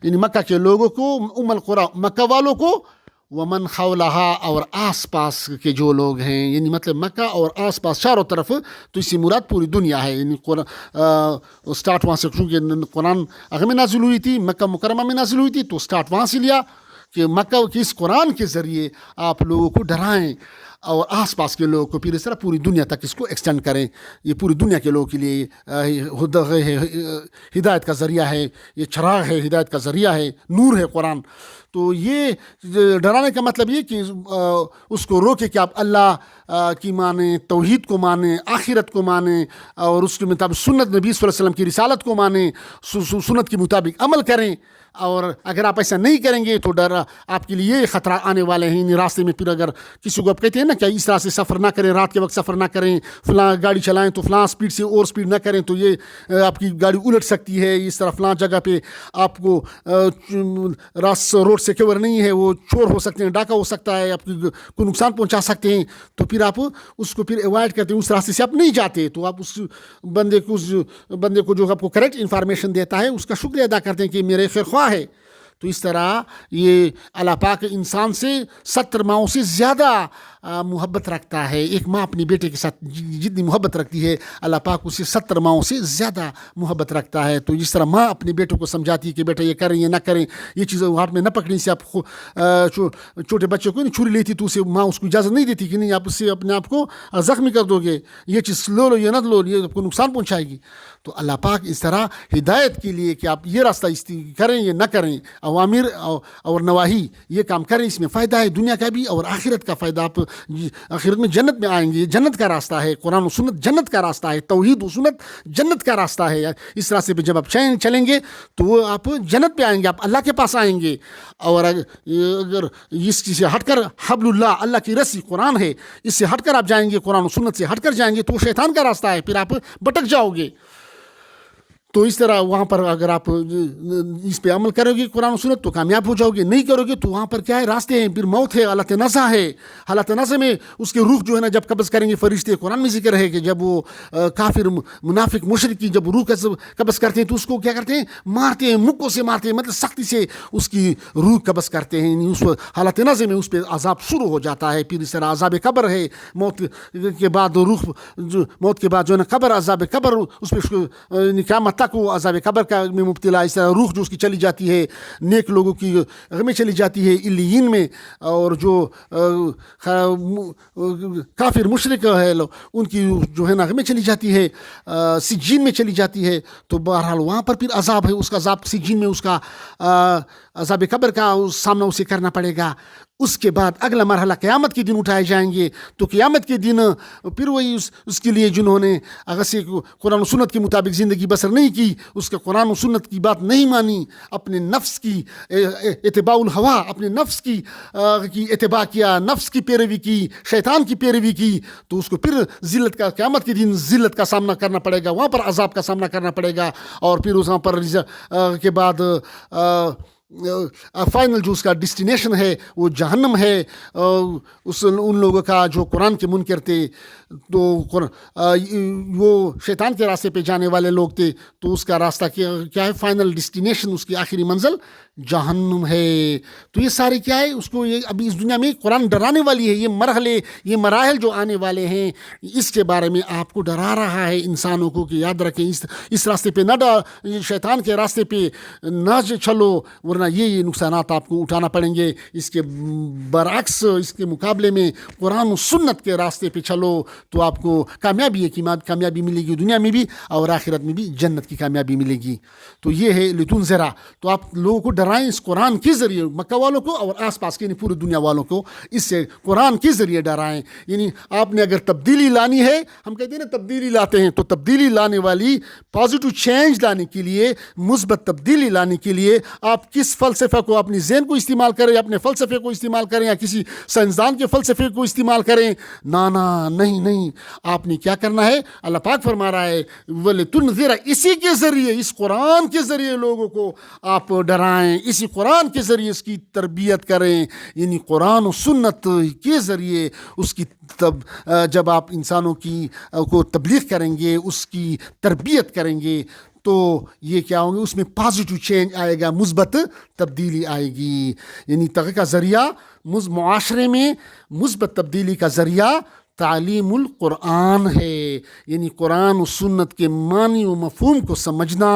یعنی مکہ کے لوگوں کو، ام القری مکہ والوں کو، ومن خولہا اور آس پاس کے جو لوگ ہیں، یعنی مطلب مکہ اور آس پاس چاروں طرف، تو اس سے مراد پوری دنیا ہے. یعنی اسٹارٹ وہاں سے، چونکہ قرآن اگر میں نازل ہوئی تھی، مکہ مکرمہ میں نازل ہوئی تھی، تو اسٹارٹ وہاں سے لیا کہ مکہ کے اس قرآن کے ذریعے آپ لوگوں کو ڈرائیں اور آس پاس کے لوگوں کو پھر اس طرح پوری دنیا تک اس کو ایکسٹینڈ کریں. یہ پوری دنیا کے لوگوں کے لیے ہدایت کا ذریعہ ہے، یہ چراغ ہے، ہدایت کا ذریعہ ہے، نور ہے قرآن. تو یہ ڈرانے کا مطلب یہ کہ اس کو روکے کہ آپ اللہ کی مانیں، توحید کو مانیں، آخرت کو مانیں، اور اس کے مطابق سنت نبی صلی اللہ علیہ وسلم کی رسالت کو مانیں، سنت کے مطابق عمل کریں. اور اگر آپ ایسا نہیں کریں گے تو ڈر آپ کے لیے خطرہ آنے والے ہیں. راستے میں پھر اگر کسی کو آپ کہتے ہیں نا کہ اس طرح سے سفر نہ کریں، رات کے وقت سفر نہ کریں، فلاں گاڑی چلائیں تو فلاں سپیڈ سے اور سپیڈ نہ کریں تو یہ آپ کی گاڑی الٹ سکتی ہے، اس طرح فلاں جگہ پہ آپ کو روڈ سے کور نہیں ہے، وہ چور ہو سکتے ہیں، ڈاکہ ہو سکتا ہے، آپ کو نقصان پہنچا سکتے ہیں، تو پھر آپ اس کو پھر اوائڈ کرتے ہیں، اس راستے سے آپ نہیں جاتے. تو آپ اس بندے کو جو آپ کو کریکٹ انفارمیشن دیتا ہے اس کا شکریہ ادا کرتے ہیں کہ میرے خیر خواہ ہے. تو اس طرح یہ اللہ پاک انسان سے 70 ماؤں سے زیادہ محبت رکھتا ہے. ایک ماں اپنی بیٹے کے ساتھ جتنی محبت رکھتی ہے، اللہ پاک اسے 70 ماؤں سے زیادہ محبت رکھتا ہے. تو جس طرح ماں اپنے بیٹوں کو سمجھاتی ہے کہ بیٹا یہ کریں یہ نہ کریں، یہ چیزیں ہاتھ میں نہ پکڑیں، سے آپ چھوٹے بچے کو چھری لیتی تو اسے ماں اس کو اجازت نہیں دیتی کہ نہیں آپ اس سے اپنے آپ کو زخمی کر دو گے، یہ چیز لو یہ نہ لو، یہ آپ کو نقصان پہنچائے گی. تو اللہ پاک اس طرح ہدایت کے لیے کہ آپ یہ راستہ کریں یہ نہ کریں، اوامر اور نواہی یہ کام کریں، اس میں فائدہ ہے دنیا کا بھی اور آخرت کا فائدہ. آپ آخرت میں جنت میں آئیں گے، جنت کا راستہ ہے، قرآن و سنت جنت کا راستہ ہے، توحید و سنت جنت کا راستہ ہے. اس راستے پہ جب آپ چلیں گے تو آپ جنت پہ آئیں گے، آپ اللہ کے پاس آئیں گے. اور اگر اس چیز سے ہٹ کر حبل اللہ کی رسی قرآن ہے، اس سے ہٹ کر آپ جائیں گے، قرآن و سنت سے ہٹ کر جائیں گے تو شیطان کا راستہ ہے، پھر آپ بھٹک جاؤ گے. تو اس طرح وہاں پر اگر آپ اس پہ عمل کرو گے قرآن و سنت تو کامیاب ہو جاؤ گے، نہیں کرو گے تو وہاں پر کیا ہے، راستے ہیں، پھر موت ہے، حالت نزع ہے. حالت نزع میں اس کے روح جو ہے نا جب قبض کریں گے فرشتے، قرآن میں ذکر ہے کہ جب وہ کافر منافق مشرک کی جب روح قبض کرتے ہیں تو اس کو کیا کرتے ہیں، مارتے ہیں، مکوں سے مارتے ہیں، مطلب سختی سے اس کی روح قبض کرتے ہیں. اس حالت نزع میں اس پہ عذاب شروع ہو جاتا ہے. پھر اس طرح عذاب قبر ہے، موت کے بعد موت کے بعد جو ہے نا قبر، عذاب قبر، اس پہ قیامت تک وہ عذاب قبر کا میں مبتلا. اس طرح روح جو اس کی چلی جاتی ہے نیک لوگوں کی میں چلی جاتی ہے علیین میں، اور جو کافر مشرک ہے ان کی جو ہے نا میں چلی جاتی ہے، سجین میں چلی جاتی ہے. تو بہرحال وہاں پر پھر عذاب ہے، اس کا عذاب سجین میں، اس کا عذاب قبر کا سامنا اسے کرنا پڑے گا. اس کے بعد اگلا مرحلہ قیامت کے دن اٹھائے جائیں گے. تو قیامت کے دن پھر وہی اس کے لیے جنہوں نے اگر سے قرآن و سنت کے مطابق زندگی بسر نہیں کی، اس کا قرآن و سنت کی بات نہیں مانی، اپنے نفس کی اتباع الہوا، اپنے نفس کی اتباع کیا، نفس کی پیروی کی، شیطان کی پیروی کی، تو اس کو پھر ذلت کا قیامت کے دن ذلت کا سامنا کرنا پڑے گا، وہاں پر عذاب کا سامنا کرنا پڑے گا. اور پھر وہاں پر کے بعد فائنل جو اس کا ڈیسٹینیشن ہے وہ جہنم ہے. ان لوگوں کا جو قرآن کے منکر تھے، تو وہ شیطان کے راستے پہ جانے والے لوگ تھے، تو اس کا راستہ کیا ہے، فائنل ڈیسٹینیشن، اس کی آخری منزل جہنم ہے. تو یہ سارے کیا ہے، اس کو یہ ابھی اس دنیا میں قرآن ڈرانے والی ہے. یہ مرحلے، یہ مراحل جو آنے والے ہیں، اس کے بارے میں آپ کو ڈرا رہا ہے انسانوں کو کہ یاد رکھیں، اس راستے پہ نہ شیطان کے راستے پہ نہ چلو، ورنہ یہ نقصانات آپ کو اٹھانا پڑیں گے. اس کے برعکس، اس کے مقابلے میں قرآن و سنت کے راستے پہ چلو تو آپ کو کامیابی ملے گی، دنیا میں بھی اور آخرت میں بھی جنت کی کامیابی ملے گی. تو یہ ہے لتنذرا. تو آپ لوگوں کو ڈرائیں اس قرآن کے ذریعے، مکہ والوں کو اور آس پاس کے یعنی پوری دنیا والوں کو اس سے قرآن کے ذریعے ڈرائیں. یعنی آپ نے اگر تبدیلی لانی ہے، ہم کہتے ہیں نا تبدیلی لاتے ہیں، تو تبدیلی لانے والی، پازیٹو چینج لانے کے لیے، مثبت تبدیلی لانے کے لیے آپ کس فلسفہ کو، اپنی ذہن کو استعمال کریں، اپنے فلسفے کو استعمال کریں، یا کسی سائنسدان کے فلسفے کو استعمال کریں؟ نہیں. آپ نے کیا کرنا ہے؟ اللہ پاک فرما رہا ہے وَلِتُنذِرَ، اسی کے ذریعے، اس قرآن کے ذریعے لوگوں کو آپ ڈرائیں، اسی قرآن کے ذریعے اس کی تربیت کریں. یعنی قرآن و سنت کے ذریعے اس کی جب آپ انسانوں کو تبلیغ کریں گے، اس کی تربیت کریں گے، تو یہ کیا ہوں گے، اس میں پازیٹیو چینج آئے گا، مثبت تبدیلی آئے گی. یعنی ترقی کا ذریعہ معاشرے میں مثبت تبدیلی کا ذریعہ تعلیم القرآن ہے. یعنی قرآن و سنت کے معنی و مفہوم کو سمجھنا،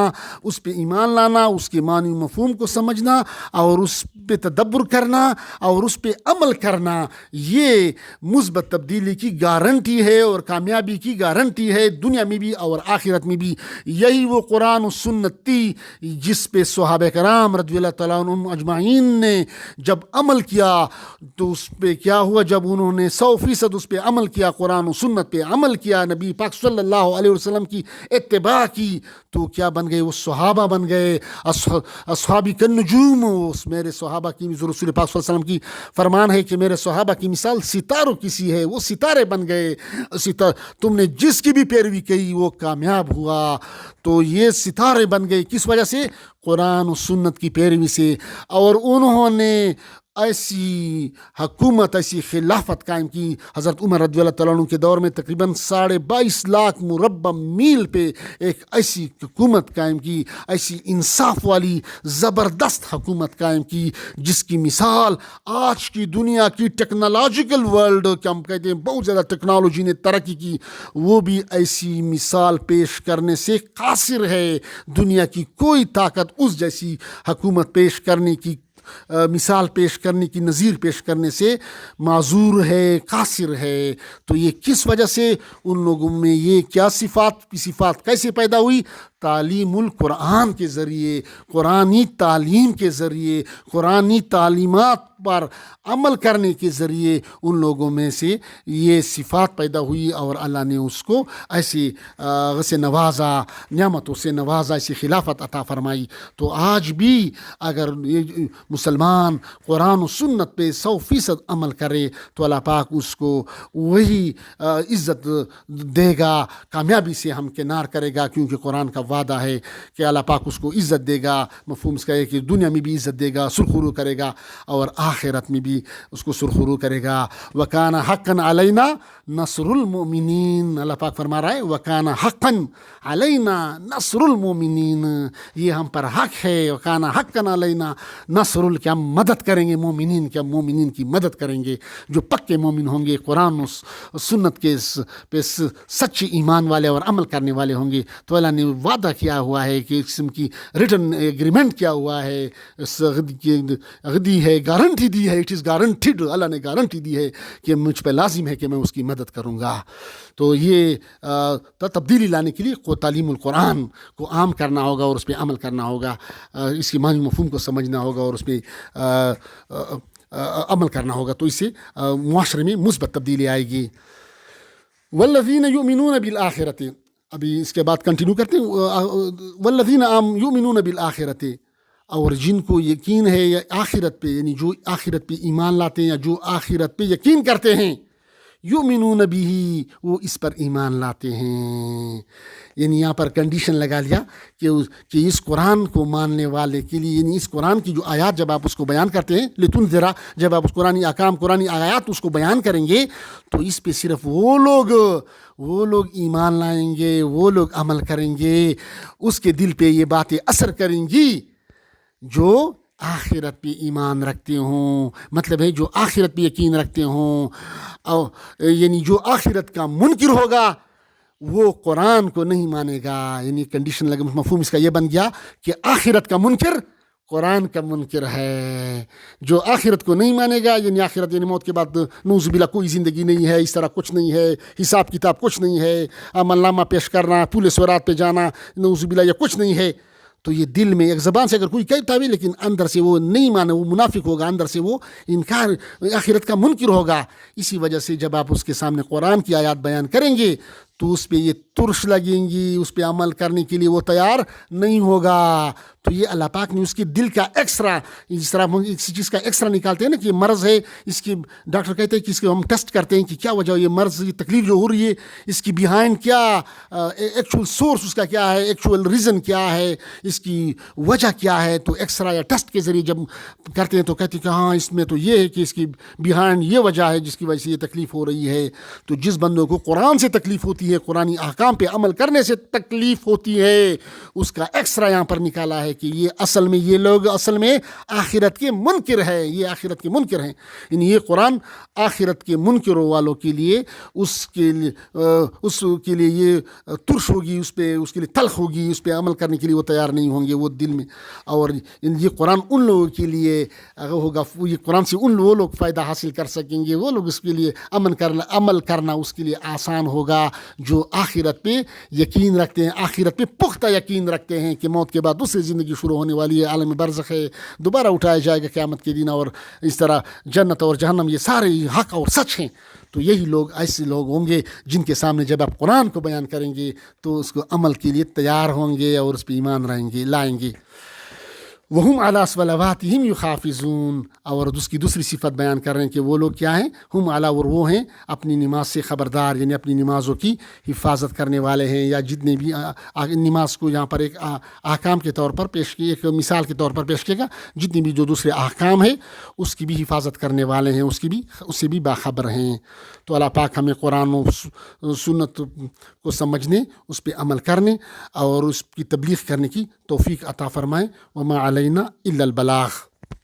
اس پہ ایمان لانا، اس کے معنی و مفہوم کو سمجھنا اور اس پہ تدبر کرنا اور اس پہ عمل کرنا، یہ مثبت تبدیلی کی گارنٹی ہے اور کامیابی کی گارنٹی ہے، دنیا میں بھی اور آخرت میں بھی. یہی وہ قرآن و سنت تھی جس پہ صحابہ کرام رضی اللہ تعالیٰ عنہم اجمعین نے جب عمل کیا تو اس پہ کیا ہوا، جب انہوں نے 100% اس پہ عمل کیا، قرآن و سنت پہ عمل کیا، نبی پاک صلی اللہ علیہ وسلم کی اتباع کی، تو کیا بن گئے؟ وہ صحابہ بن گئے. اصحابی کنجوم، میرے صحابہ کی، رسول پاک صلی اللہ علیہ وسلم کی فرمان ہے کہ میرے صحابہ کی مثال ستاروں کی سی ہے، وہ ستارے بن گئے. تم نے جس کی بھی پیروی کی وہ کامیاب ہوا. تو یہ ستارے بن گئے کس وجہ سے؟ قرآن و سنت کی پیروی سے. اور انہوں نے ایسی حکومت، ایسی خلافت قائم کی. حضرت عمر رضی اللہ تعالیٰ عنہ کے دور میں تقریباً 22.5 لاکھ مربع میل پہ ایک ایسی حکومت قائم کی، ایسی انصاف والی زبردست حکومت قائم کی جس کی مثال آج کی دنیا کی ٹیکنالوجیکل ورلڈ، کہ ہم کہتے ہیں بہت زیادہ ٹیکنالوجی نے ترقی کی، وہ بھی ایسی مثال پیش کرنے سے قاصر ہے. دنیا کی کوئی طاقت اس جیسی حکومت پیش کرنے کی، مثال پیش کرنے کی، نظیر پیش کرنے سے معذور ہے، قاصر ہے. تو یہ کس وجہ سے؟ ان لوگوں میں یہ کیا صفات کیسے پیدا ہوئی؟ تعلیم القرآن کے ذریعے، قرآنی تعلیم کے ذریعے، قرآنی تعلیمات پر عمل کرنے کے ذریعے ان لوگوں میں سے یہ صفات پیدا ہوئی اور اللہ نے اس کو ایسے نوازا، نعمتوں سے نوازا، ایسی خلافت عطا فرمائی. تو آج بھی اگر مسلمان قرآن و سنت پہ 100% عمل کرے تو اللہ پاک اس کو وہی عزت دے گا، کامیابی سے ہمکنار کرے گا، کیونکہ قرآن کا وعدہ ہے کہ اللہ پاک اس کو عزت دے گا. مفہوم اس کا ہے کہ دنیا میں بھی عزت دے گا، سرخرو کرے گا، اور آخرت میں بھی اس کو سرخرو کرے گا. وَكَانَ حَقًّا عَلَيْنَا نَصْرُ الْمُؤْمِنِينَ. اللہ پاک فرما رہا ہے وَكَانَ حَقًّا عَلَيْنَا نَصْرُ الْمُؤْمِنِينَ. یہ ہم پر حق ہے. وَكَانَ حَقًّا عَلَيْنَا نَصْرُ، کہ ہم مدد کریں گے مومنین، کہ ہم مومنین کی مدد کریں گے جو پکے مومن ہوں گے، قرآن و سنت کے پہ سچے ایمان والے اور عمل کرنے والے ہوں گے. تو اللہ نے وعدہ کیا ہوا ہے کہ قسم کی ریٹن ایگریمنٹ کیا ہوا ہے، غدی ہے، گارنٹی دی ہے، اٹ از گارنٹیڈ. اللہ نے گارنٹی دی ہے کہ مجھ پہ لازم ہے کہ میں اس کی مدد کروں گا. تو یہ تبدیلی لانے کے لیے تعلیم القرآن کو عام کرنا ہوگا اور اس پہ عمل کرنا ہوگا، اس کی معنی مفہوم کو سمجھنا ہوگا اور اس پہ عمل کرنا ہوگا. تو اس سے معاشرے میں مثبت تبدیلی آئے گی. والذین یؤمنون بالآخرۃ، ابھی اس کے بعد کنٹینیو کرتے ہیں. والذین یؤمنون بالآخرۃ، اور جن کو یقین ہے یا آخرت پہ، یعنی جو آخرت پہ ایمان لاتے ہیں یا جو آخرت پہ یقین کرتے ہیں، یؤمنون بہ، وہ اس پر ایمان لاتے ہیں. یعنی یہاں پر کنڈیشن لگا لیا کہ اس قرآن کو ماننے والے کے لیے، یعنی اس قرآن کی جو آیات جب آپ اس کو بیان کرتے ہیں، لتنذرا، جب آپ اس قرآنی احکام، قرآنی آیات اس کو بیان کریں گے تو اس پہ صرف وہ لوگ ایمان لائیں گے، وہ لوگ عمل کریں گے، اس کے دل پہ یہ باتیں اثر کریں گی جو آخرت پہ ایمان رکھتے ہوں. مطلب ہے جو آخرت پہ یقین رکھتے ہوں. یعنی جو آخرت کا منکر ہوگا وہ قرآن کو نہیں مانے گا. یعنی کنڈیشن لگا، مفہوم اس کا یہ بن گیا کہ آخرت کا منکر قرآن کا منکر ہے. جو آخرت کو نہیں مانے گا، یعنی آخرت یعنی موت کے بعد نعوذ باللہ کوئی زندگی نہیں ہے، اس طرح کچھ نہیں ہے، حساب کتاب کچھ نہیں ہے، عمل نامہ پیش کرنا، طول سورات پہ جانا، نعوذ باللہ یہ کچھ نہیں ہے. تو یہ دل میں ایک زبان سے اگر کوئی کہتا بھی لیکن اندر سے وہ نہیں مانے، وہ منافق ہوگا، اندر سے وہ انکار، آخرت کا منکر ہوگا. اسی وجہ سے جب آپ اس کے سامنے قرآن کی آیات بیان کریں گے تو اس پہ یہ ترش لگیں گی، اس پہ عمل کرنے کے لیے وہ تیار نہیں ہوگا. تو یہ اللہ پاک نے اس کے دل کا ایکسٹرا، جس طرح کسی چیز کا ایکسٹرا نکالتے ہیں نا کہ یہ مرض ہے، اس کی ڈاکٹر کہتے ہیں کہ اس کو ہم ٹیسٹ کرتے ہیں کہ کیا وجہ، یہ مرض، یہ تکلیف جو ہو رہی ہے اس کی بیہائنڈ کیا، ایکچوئل سورس اس کا کیا ہے، ایکچوئل ریزن کیا ہے، اس کی وجہ کیا ہے. تو ایکسرا یا ٹیسٹ کے ذریعے جب کرتے ہیں تو کہتے ہیں کہ ہاں اس میں تو یہ ہے کہ اس کی بیہائنڈ یہ وجہ ہے جس کی وجہ سے یہ تکلیف ہو رہی ہے. تو جس بندوں کو قرآن سے تکلیف ہوتی ہے، قرآنی احکام احکام پہ عمل کرنے سے تکلیف ہوتی ہے، اس کا ایکسٹرا یہاں پر نکالا ہے کہ یہ لوگ اصل میں آخرت کے منکر ہے، یہ آخرت کے منکر ہیں. یعنی یہ قرآن آخرت کے منکروں والوں کے لیے اس کے لیے یہ ترش ہوگی، اس کے لیے تلخ ہوگی، اس پہ عمل کرنے کے لیے وہ تیار نہیں ہوں گے وہ دل میں. اور یہ قرآن ان لوگوں کے لیے ہوگا، یہ قرآن سے وہ لوگ فائدہ حاصل کر سکیں گے، وہ لوگ اس کے لیے عمل کرنا اس کے لیے آسان ہوگا جو آخرت پہ یقین رکھتے ہیں، آخرت پہ پختہ یقین رکھتے ہیں کہ موت کے بعد دوسری زندگی شروع ہونے والی ہے، عالم برزخ ہے، دوبارہ اٹھایا جائے گا قیامت کے دن، اور اس طرح جنت اور جہنم یہ سارے حق اور سچ ہیں. تو یہی لوگ ایسے لوگ ہوں گے جن کے سامنے جب آپ قرآن کو بیان کریں گے تو اس کو عمل کے لیے تیار ہوں گے اور اس پہ ایمان لائیں گے. وہم علی صلواتہم یحافظون، اور اس کی دوسری صفت بیان کر رہے ہیں کہ وہ لوگ کیا ہیں، ہم علی، اور وہ ہیں اپنی نماز سے خبردار، یعنی اپنی نمازوں کی حفاظت کرنے والے ہیں. یا جتنے بھی نماز کو یہاں پر ایک احکام کے طور پر پیش کیے، ایک مثال کے طور پر پیش کیے گا، جتنی بھی جو دوسرے احکام ہیں اس کی بھی حفاظت کرنے والے ہیں، اس سے بھی باخبر ہیں. تو اللہ پاک ہمیں قرآن و سنت کو سمجھنے، اس پہ عمل کرنے اور اس کی تبلیغ کرنے کی توفیق عطا فرمائے. وما علینا الا البلاغ.